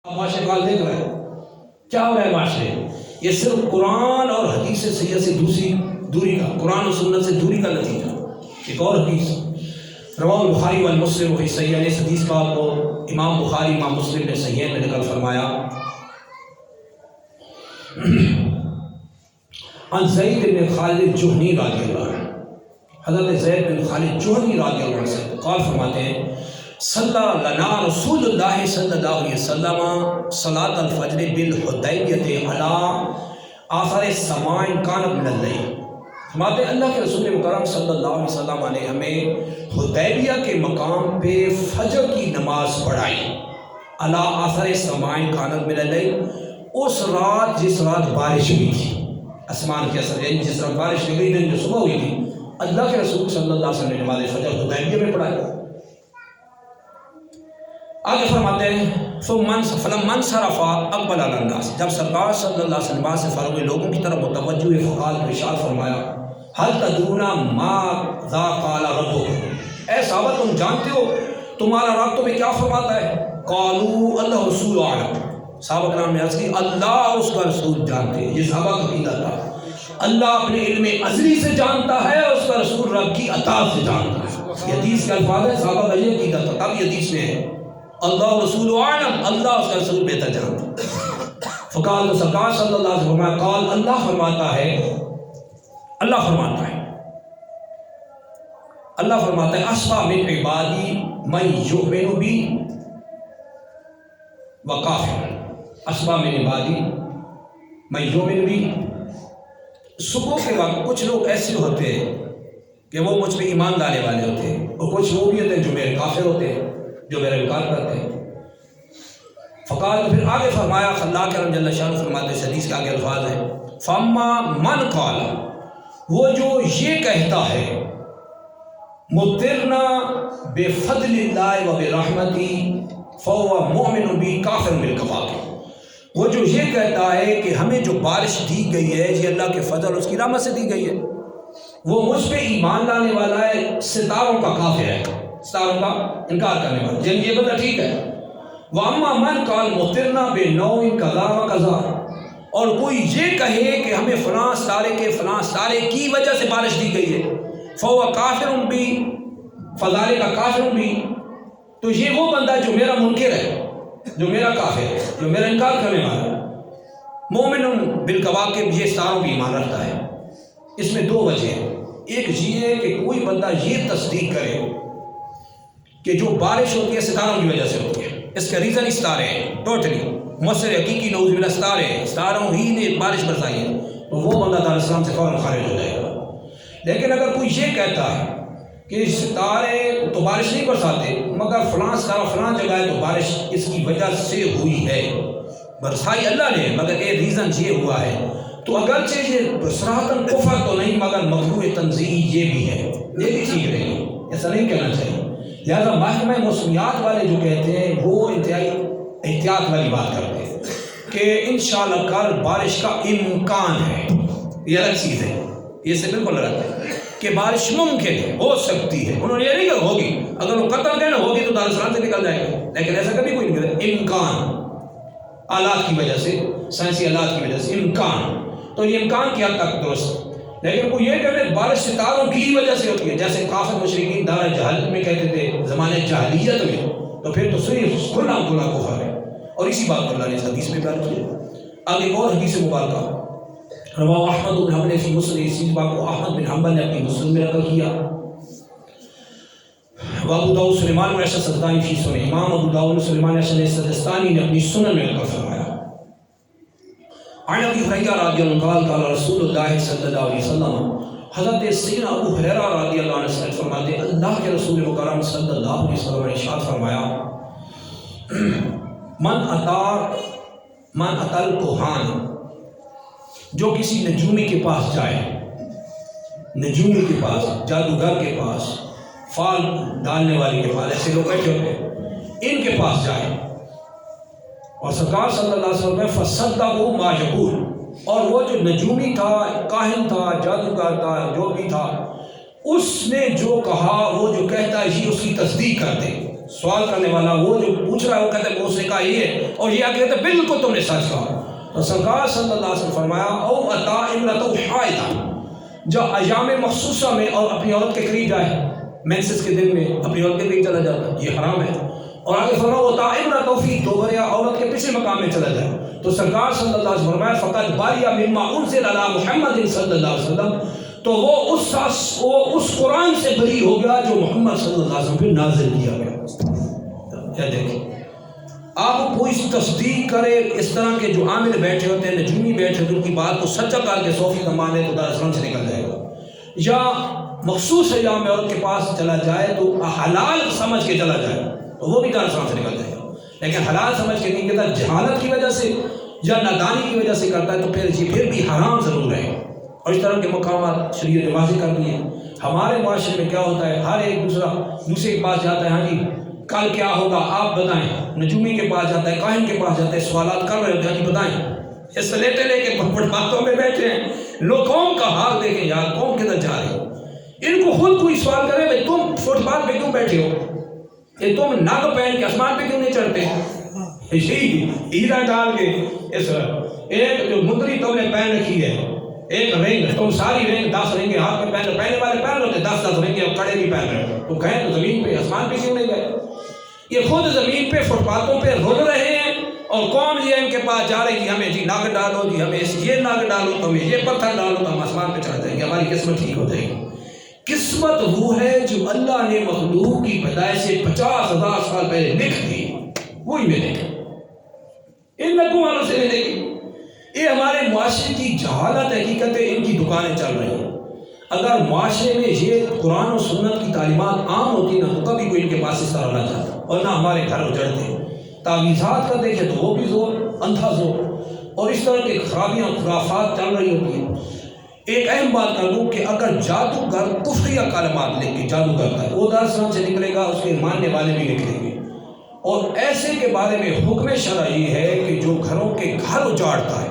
معاشرے کا حال دیکھ رہے ہیں کیا ہو رہا ہے معاشرے. یہ صرف قرآن اور حدیث سیدہ سے دوری کا، قرآن و سنت سے دوری کا نتیجہ. ایک اور حدیث رواہ البخاری والمسلم فی صحیحین، اس حدیث کا آپ کو امام بخاری امام مسلم نے صحیحین میں نقل فرمایا. عن زید بن خالد الجہنی رضی اللہ عنہ، حضرت زید بن خالد جوہنی رضی اللہ عنہ سے قال فرماتے ہیں صلی لنا رسول اللہ صلی اللہ علیہ وسلم صلاۃ الفجر بالحدیبیہ علی آثار السماء کانت من اللیل. فرماتے ہیں اللہ کے رسول مکرم صلی اللہ علیہ وسلم نے ہمیں حدیبیہ کے مقام پہ فجر کی نماز پڑھائی علی آثار السماء کانت من اللیل، اس رات جس رات بارش ہوئی تھی، آسمان کے اثر یعنی جس رات بارش ہوئی دن جو صبح ہوئی تھی، اللہ کے رسول صلی اللہ علیہ وسلم نے نماز فجر حدیبیہ میں پڑھائی. آگے فرماتے ہیں فلما انصرف اقبل علی الناس، جب سرکار صلی اللہ علیہ وسلم سے فارغ ہوئے لوگوں کی طرف متوجہ ہوئے فقال، ارشاد فرمایا هل تدرون ماذا قال ربكم، اے صحابہ تم جانتے ہو تمہارا رب تمہیں کیا فرماتا ہے؟ قالوا اللہ رسول اعلم، صحابہ کرام نے عرض کی اللہ اور اس کا رسول جانتے ہیں. یہ صحابہ کا عقیدہ تھا، اللہ اپنے علم ازلی سے جانتا ہے اور اس کا رسول رب کی اطاعت سے جانتا ہے. یہ حدیث کے الفاظ ہیں، صحابہ کا یہ عقیدہ تھا. تب یہ حدیث میں ہے اللہ رسول اعلم، اللہ اس کا رسول بہتر جانتا. فقال، تو سرکار صلی اللہ علیہ وسلم قال، اللہ فرماتا ہے، اللہ فرماتا ہے، اللہ فرماتا ہے اصفى من عبادی من یؤمن بی وکافر، اصفى من عبادی من یؤمن بی. صبح کے وقت کچھ لوگ ایسے ہوتے ہیں کہ وہ مجھ پہ ایمان لانے والے ہوتے ہیں، اور کچھ وہ بھی ہوتے ہیں جو میرے کافر ہوتے ہیں، جو میرا انکار کرتے ہیں. فقال، پھر آگے فرمایا اللہ کرم جل شان فرماتے ہیں، حدیث کے آگے الفاظ ہیں فاما من قال، وہ جو یہ کہتا ہے مطرنا بفضل اللہ و برحمتی فهو مؤمن بی کافر بالکواکب، وہ جو یہ کہتا ہے کہ ہمیں جو بارش دی گئی ہے یہ اللہ کے فضل اس کی رحمت سے دی گئی ہے، وہ مجھ پہ ایمان لانے والا ہے، ستاروں کا کافر ہے، ستاروں کا انکار کرنے والا. جن یہ بتا ٹھیک ہے. وَأَمَّا مَنْ قَالَ مُطِرْنَا بِنَوْءٍ كَذَا وَكَذَا، اور کوئی یہ کہے کہ ہمیں فلاں ستارے کی وجہ سے بارش دی گئی ہے، فَهُوَ كَافِرٌ بِي فَذَلِكَ كَافِرٌ بِي، تو یہ وہ بندہ جو میرا منکر ہے، جو میرا کافر ہے، جو میرا انکار کرنے والا ہے. مؤمن بالکواکب، یہ ستاروں بھی ایمان رکھتا ہے. اس میں دو وجہ ہیں. ایک یہ ہے کہ کوئی بندہ یہ تصدیق کرے کہ جو بارش ہوتی ہے ستاروں کی وجہ سے ہوتی ہے، اس کا ریزن ستارے ہیں، ٹوٹلی مؤثر حقیقی نعوذ باللہ ستارے ہیں، ستاروں ہی نے بارش برسائی ہے، تو وہ بندہ دار اسلام سے فوراً خارج ہو جائے گا. لیکن اگر کوئی یہ کہتا ہے کہ ستارے تو بارش نہیں برساتے مگر فلاں ستارہ فلاں جگہ ہے تو بارش اس کی وجہ سے ہوئی ہے، برسائی اللہ نے مگر ایک ریزن یہ ہوا ہے، تو اگرچہ یہ صراحتاً کفر تو نہیں مگر مکروہ تنزیہی یہ بھی ہے، یہ بھی ٹھیک نہیں، ایسا نہیں کہنا چاہیے. لہذا محکمہ موسمیات والے جو کہتے ہیں وہ انتہائی احتیاط والی بات کرتے ہیں کہ انشاءاللہ کل بارش کا امکان ہے. یہ الگ چیز ہے، یہ سے بالکل الگ ہے کہ بارش ممکن ہے، ہو سکتی ہے. انہوں نے یہ نہیں کہا ہوگی، اگر وہ قطع کہنا ہوگی تو دار السلام سے نکل جائے گا، لیکن ایسا کبھی کوئی نہیں کہتا. امکان، آلات کی وجہ سے، سائنسی آلات کی وجہ سے امکان، تو یہ امکان کی حد تک درست. لیکن وہ یہ کہتے ہیں بارش ستاروں کی وجہ سے ہوتی ہے، جیسے کافر مشرکین دار جہل میں کہتے تھے زمانے جاہلیت میں، تو پھر تو صرف کھلا کفر ہے. اور اسی بات کو اللہ نے اس حدیث میں بیان کیا. آگے ایک اور حدیث مبارکہ رواہ احمد بن حنبل فی مسند، اسی بات کو احمد بن حنبل نے اپنی مسند میں نقل کیا. وابو داؤد سلیمان بن اشعث السجستانی فی سنن، امام ابو داؤد سلیمان بن اشعث السجستانی نے اپنی سنن میں نقل فرمایا. عن ابی ہریرہ رضی اللہ عنہ قال رسول اللہ صلی اللہ علیہ وسلم، حضرت سیدنا ابو ہریرہ رضی اللہ عنہ سے فرماتے ہیں اللہ کے رسول مکرم صلی اللہ علیہ وسلم نے ارشاد فرمایا من اتل کوہان، جو کسی نجومی کے پاس جائے، نجومی کے پاس، جادوگر کے پاس، فال ڈالنے والے کے پاس، ایسے لوگ بیٹھے ہوتے ہیں، ان کے پاس جائے اور سرکار صلی اللہ علیہ وسلم فصدقہ ما یقول، اور وہ جو نجومی تھا، کاہن تھا، جادوگر تھا، جو بھی تھا، اس نے جو کہا وہ جو کہتا ہے یہ اس کی تصدیق کر دے. سوال کرنے والا وہ جو پوچھ رہا ہے وہ کہتا ہے اس نے کہا یہ ہے، اور یہ آگے کہتا ہے بالکل تم نے سچ کہا۔ تو سرکار صلی اللہ علیہ وسلم فرمایا او عطا امرتو حائضہ، جو ایام مخصوصہ میں اور اپنی عورت کے قریب جائے، مینسس کے دن میں اپنی عورت کے قریب چلا جاتا ہے، یہ حرام ہے۔ اور آگے فرمایا عطا امرتو فی دوبر، یا عورت کے پچھلے مقام میں چلا جائے، تو سرکار صلی اللہ علیہ وسلم فرمایا فقط باریا مما انزل علی محمد صلی اللہ علیہ وسلم، تو وہ اس قرآن سے بری ہو گیا جو محمد صلی اللہ علیہ وسلم پہ نازل کیا گیا۔ کیا دیکھیں آپ کوئی تصدیق کرے، اس طرح کے جو عامل بیٹھے ہوتے ہیں، نجومی بیٹھے ہوتے ہیں، ان کی بات کو سچا کر کے صوفی کا مانے تو دراصل سے نکل جائے گا، یا مخصوص ایام میں عورت کے پاس چلا جائے تو حلال سمجھ کے چلا جائے تو وہ بھی دراصل سے نکل جائے گا، لیکن حلال سمجھ کے نہیں کہتا، جہالت کی وجہ سے یا نادانی کی وجہ سے کرتا ہے تو پھر بھی حرام ضرور ہے۔ اور اس طرح کے مقامات شریعت نے واضح کر دیے۔ ہمارے معاشرے میں کیا ہوتا ہے، ہر ایک دوسرے کے پاس جاتا ہے، ہاں جی کل کیا ہوگا آپ بتائیں، نجومی کے پاس جاتا ہے، کاہن کے پاس جاتا ہے، سوالات کر رہے ہوتے ہیں، ہاں جی بتائیں، اس لیٹے لے کے باتوں میں بیٹھے ہیں، لوگ قوم کا حال دیکھیں یار، قوم کدھر جا رہی ہے۔ ان کو خود کوئی سوال کرے بھائی تم فٹ پاتھ پہ کیوں بیٹھے ہو، کہ تم نگ پہن کے آسمان پہ کیوں نہیں چڑھتے، ہیرا ڈال کے اس ایک جو مدری تم نے پہن رکھی ہے، ایک رنگ، تم ساری رنگ 10 رنگیں ہاتھ میں پہننے والے پہن ہوتے 10 رنگیں اور کڑے بھی پہن رہے ہو، تو کہیں تو زمین پہ آسمان پہ کیوں نہیں گئے؟ یہ خود زمین پہ فٹ پاتھوں پہ رول رہے ہیں، اور قوم یہ ان کے پاس جا رہی کہ ہمیں جی ناگ ڈالو، جی ہمیں یہ ناگ ڈالو، تو ہمیں یہ پتھر ڈالو تو ہم آسمان پہ چڑھ جائیں گے، ہماری قسمت ٹھیک ہو جائے گی۔ قسمت وہ ہے جو اللہ نے مخلوق کی پیدائش سے 50,000 سال پہلے لکھ دی، وہی ملے گی، ان لکھوں والوں سے ملے گی۔ یہ ہمارے معاشرے کی جہالت حقیقت ہے، ان کی دکانیں چل رہی ہیں۔ اگر معاشرے میں یہ قرآن و سنت کی تعلیمات عام ہوتی نا تو کبھی کوئی ان کے پاس اس طرح نہ جاتا، اور نہ ہمارے گھر اجڑتے۔ تعویذات کا دیکھیں تو وہ بھی زور، اندھا زور، اور اس طرح کی خرابیاں خرافات چل رہی ہوتی ہیں۔ ایک اہم بات کر دوں کہ اگر جادوگر کفریہ کلمات لکھ کے جادو کرتا ہے، وہ دراصل سے نکلے گا، اس کے ماننے والے بھی نکلیں گے۔ اور ایسے کے بارے میں حکم شرع یہ ہے کہ جو گھروں کے گھر اجاڑتا ہے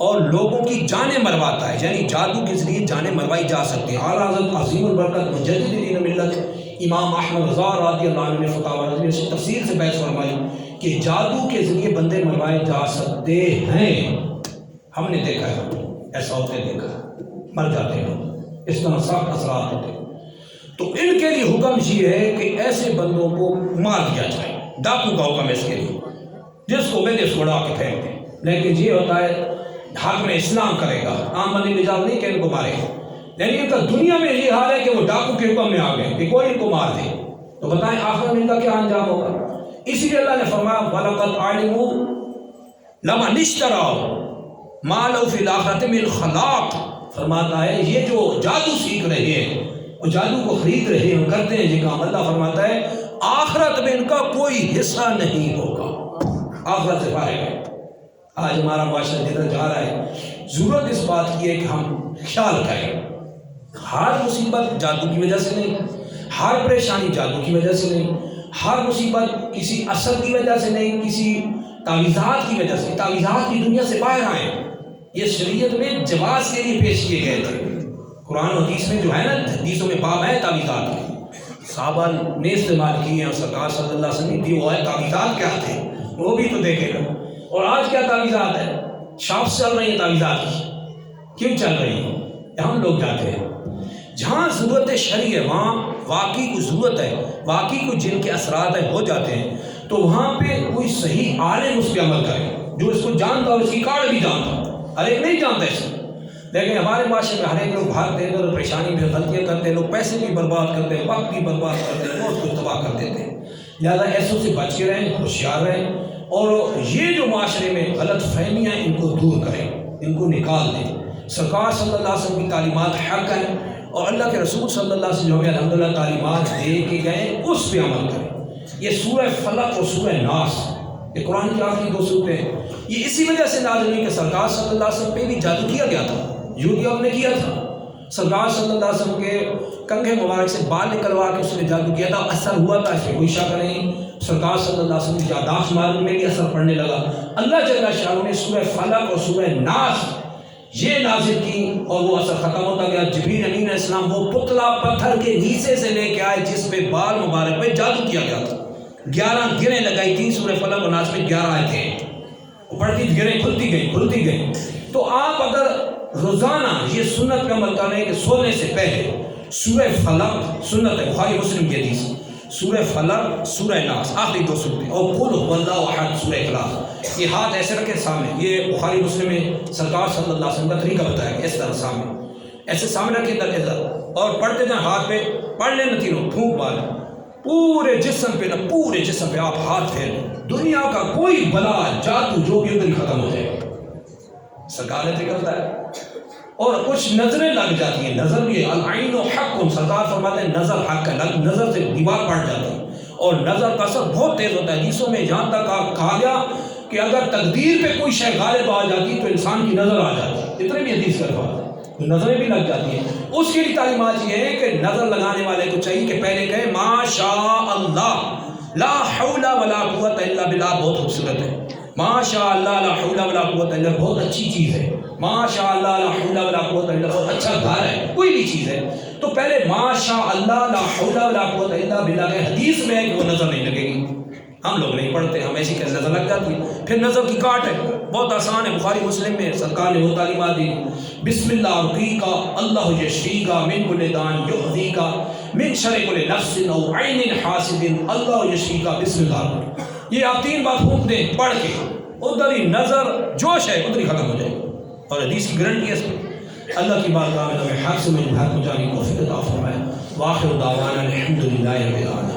اور لوگوں کی جانیں مرواتا ہے، یعنی جادو کے ذریعے جانیں مروائی جا سکتی ہیں۔ اعلیٰ حضرت عظیم البرکت مجدد دین ملت امام احمد رضا رضی اللہ عنہ نے فتاوی رضویہ سے تفصیل سے بحث فرمائی کہ جادو کے ذریعے بندے مروائے جا سکتے ہیں۔ ہم نے دیکھا ہے، ایسا ہوتے دیکھا ہے، مر جاتے ہیں، اس طرح سخت اثرات ہوتے ہیں۔ تو ان کے لیے حکم یہ ہے کہ ایسے بندوں کو مار دیا جائے، ڈاکو کا حکم ہے اس کے لیے، جس کو میں نے اس کو اڑا کے پھینک دیں۔ لیکن یہ ہوتا ہے حق میں اسلام کرے گا، عام بندے اجازت نہیں کہ ان کو مارے، یعنی ان کا دنیا میں یہ حال ہے کہ وہ ڈاکو کے حکم میں آ گئے کہ کوئی ان کو مار دے، تو بتائیں آخرت میں ان کا کیا انجام ہوگا۔ اسی لیے اللہ نے فرمایا وَلَقَدْ عَلِمُوا لَمَنِ اشْتَرَاهُ مَا لَهُ فِي الْآخِرَةِ مِنْ خَلَاقٍ، فرماتا ہے یہ جو جادو سیکھ رہے ہیں اور جادو کو خرید رہے ہیں، کرتے ہیں یہ کام، اللہ فرماتا ہے آخرت میں ان کا کوئی حصہ نہیں ہوگا، آخرت سے فارغ ہے۔ آج ہمارا معاشرہ جدھر جا رہا ہے، ضرورت اس بات کی ہے کہ ہم خیال کریں، ہر مصیبت جادو کی وجہ سے نہیں، ہر پریشانی جادو کی وجہ سے نہیں، ہر مصیبت کسی اثر کی وجہ سے نہیں، کسی تعویذات کی وجہ سے۔ تعویذات کی دنیا سے باہر آئیں، یہ شریعت میں جواز کے لیے پیش کیے گئے تھے۔ قرآن و حدیث میں جو ہے نا، حدیثوں میں باب ہے تعویذات کے، صحابہ نے استعمال کیے ہیں، اور سرکار صلی اللہ علیہ وسلم نے وہ ہے تعویذات کیا تھے وہ بھی تو دیکھے گا۔ اور آج کیا تعویذات ہے، شاپس چل رہی ہیں تعویذات کی، کیوں چل رہی ہیں؟ ہم لوگ جاتے ہیں جہاں ضرورت شرعی ہے، وہاں واقعی کوئی ضرورت ہے، واقعی کوئی جن کے اثرات ہیں ہو جاتے ہیں، تو وہاں پہ کوئی صحیح عالم اس پہ عمل کرے جو اس کو جانتا ہو، اس کی کارڈ بھی جانتا ہو۔ ہر ایک نہیں جانتا اس کو، لیکن ہمارے معاشرے میں ہر ایک لوگ بھاگتے ہیں اور پریشانی میں غلطیاں کرتے ہیں، لوگ پیسے بھی برباد کرتے ہیں، وقت بھی برباد کرتے ہیں، بہت کچھ تباہ کر دیتے ہیں۔ لہٰذا ایسوں سے بچ کے رہیں، ہوشیار رہیں، اور یہ جو معاشرے میں غلط فہمیاں ان کو دور کریں، ان کو نکال دیں۔ سرکار صلی اللہ علیہ وسلم کی تعلیمات حق ہیں، اور اللہ کے رسول صلی اللہ علیہ وسلم جو ہمیں الحمدللہ تعلیمات دے کے گئے اس پہ عمل کریں۔ یہ سورہ فلق اور سورہ ناس، یہ قرآن کی آخری 2 سورتیں ہیں، یہ اسی وجہ سے نازل ہوئی کہ سرکار صلی اللہ علیہ وسلم پہ بھی جادو کیا گیا تھا، یہودیوں نے کیا تھا۔ سرکار صلی اللہ علیہ وسلم کے کنگھے مبارک سے بال نکلوا کے اس نے جادو کیا تھا، اثر ہوا تھا، اس میں کوئی شک نہیں۔ سرکار صلی اللہ علیہ وسلم کی یاداشت مارنے میں بھی اثر پڑنے لگا۔ اللہ جل شانہ نے سورہ فلق اور سورہ ناس یہ نازل کی، اور وہ اثر ختم ہوتا گیا۔ جبریل امین علیہ السلام وہ پتلا پتھر کے نیچے سے لے کے آئے جس پہ بال مبارک پہ جادو کیا گیا تھا، 11 گریں لگائی تھی سورہ فلق و ناس میں 11 آیتیں پڑھتی گریں کھلتی گئیں. تو آپ اگر روزانہ یہ سنت پہ عمل کریں کہ سونے سے پہلے سورہ فلق، سنت ہے بخاری مسلم کی حدیث، سورہ فلق، سورہ ناس، آخری 2 سورتیں، اور قل هو اللہ احد، سورہ اخلاص. یہ ہاتھ ایسے رکھے سامنے، یہ بخاری مسلم میں سرکار صلی اللہ علیہ وسلم کا طریقہ بتایا کہ اس طرح سامنے، ایسے سامنے رکھے ادھر، اور پڑھتے جائیں ہاتھ پہ، پڑھ لینا تینوں پھونک مار پورے جسم پہ، نہ پورے جسم پہ آپ ہاتھ پھیر، دنیا کا کوئی بلا جادو جو بھی ادھر ختم ہو جائے. سرکار نے طریقہ بتایا. اور کچھ نظریں لگ جاتی ہیں، نظر بھی ہے، العین حق، سرکار فرماتے ہیں نظر حق ہے، نظر سے دیوار پڑ جاتی ہے، اور نظر کا اثر بہت تیز ہوتا ہے. حدیثوں میں جہاں تک کہا گیا کہ اگر تقدیر پہ کوئی شے غالب آ جاتی تو انسان کی نظر آ جاتی. اتنے بھی حدیث کا الفاظ ہے، نظریں بھی لگ جاتی ہیں. اس کے لیے تعلیمات یہ ہے کہ نظر لگانے والے کو چاہیے کہ پہلے کہے ما شاء اللہ لا حول ولا قوت الا باللہ. بہت خوبصورت ہے ما شاء اللہ لا حول ولا قوت الا، بہت اچھی چیز ہے. ما شاء اللہ لا حول ولا قوت الا، بہت اچھا گھر ہے، کوئی بھی چیز ہے تو پہلے ما شاء اللہ لا حول ولا قوت الا باللہ ہے. حدیث میں ہے کہ وہ نظر نہیں لگے گی. ہم لوگ نہیں پڑھتے، ہم ایسی کہ نظر لگ جاتی ہے. پھر نظر کی کاٹ ہے، بہت آسان ہے، بخاری مسلم میں سرکار نے وہ تعلیمات دی. بسم اللہ رقیقا اللہ یشفیکا من کل دان یؤذیکا من شر کل نفس او عین حاسد اللہ یشفیکا بسم اللہ. یہ آپ 3 بار پھونک دیں پڑھ کے، ادھر ہی نظر جوش ہے ادھر ہی ختم ہو جائے. اور حدیث کی گارنٹی ہے اس میں. اللہ کی بارگاہ میں ہمیں حق سے حق کو جانے کی توفیق عطا فرمائے. واخر دعوانا الحمد للہ رب العالمین.